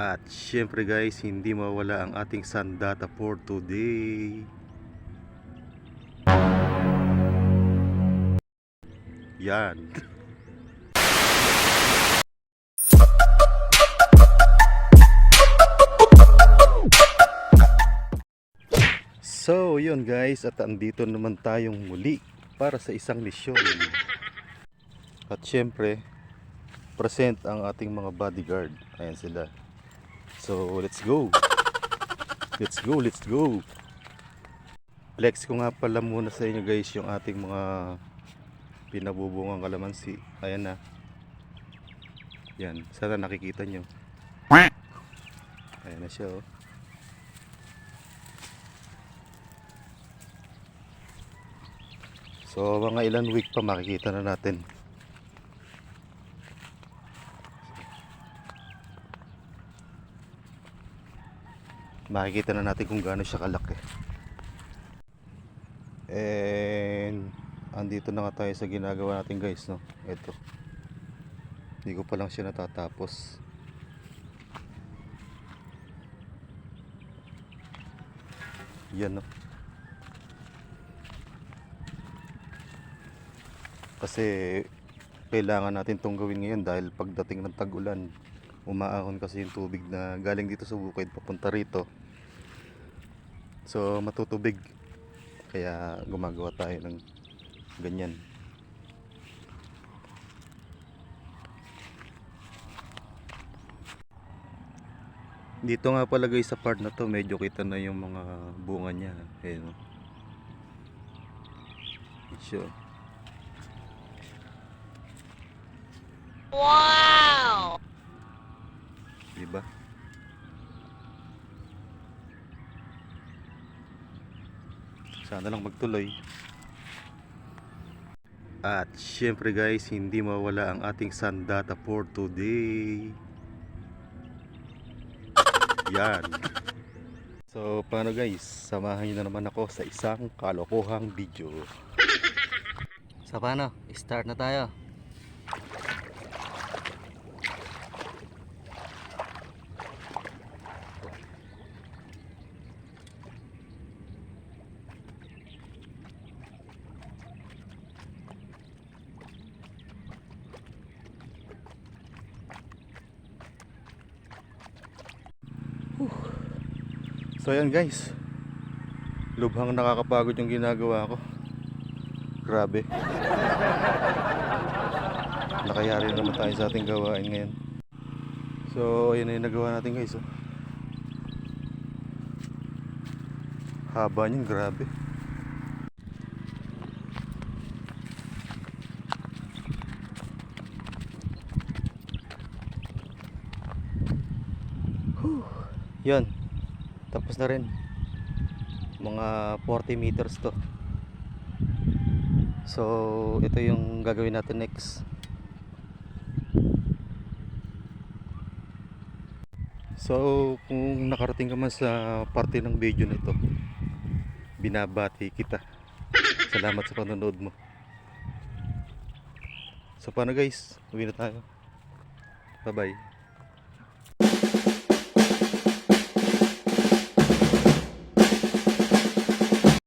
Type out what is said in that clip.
At syempre guys, hindi mawala ang ating sandata for today. Yan. So yun guys, at andito naman tayong muli para sa isang misyon. At syempre, present ang ating mga bodyguard. Ayan sila. So let's go. Let's go, let's go. Flex ko nga pala muna sa inyo guys yung ating mga pinabubungang kalamansi. Ayan na. Yan, sana nakikita nyo. Ayan na siya oh. So mga ilan week pa makikita na natin. Makikita na natin kung gaano siya kalaki. And andito na nga tayo sa ginagawa natin guys, no. Ito. Hindi ko pa lang siya natatapos. Yan no. Kasi kailangan natin tong gawin ngayon dahil pagdating ng tag-ulan, umaahon kasi yung tubig na galing dito sa bukid papunta rito. So matutubig. Kaya gumagawa tayo ng ganyan. Dito nga pala guys sa part na to, medyo kita na yung mga bunga niya. Ayan. Sure. Wow! Diba? Sana lang magtuloy. At syempre guys, hindi mawala ang ating sandata for today. Yan. So paano guys, samahan nyo na naman ako sa isang kalokohang video. So paano? Start na tayo. So ayan guys, lubhang nakakapagod yung ginagawa ko. Grabe. Nakayari naman tayo sa ating gawain ngayon. So ayan na yung nagawa natin guys oh. Haba niyan, grabe. Yun, tapos na rin. Mga 40 meters to. So ito yung gagawin natin next. So kung nakarating ka man sa parte ng video na ito, binabati kita. Salamat sa panonood mo. So paano guys, uwi na tayo. Bye bye.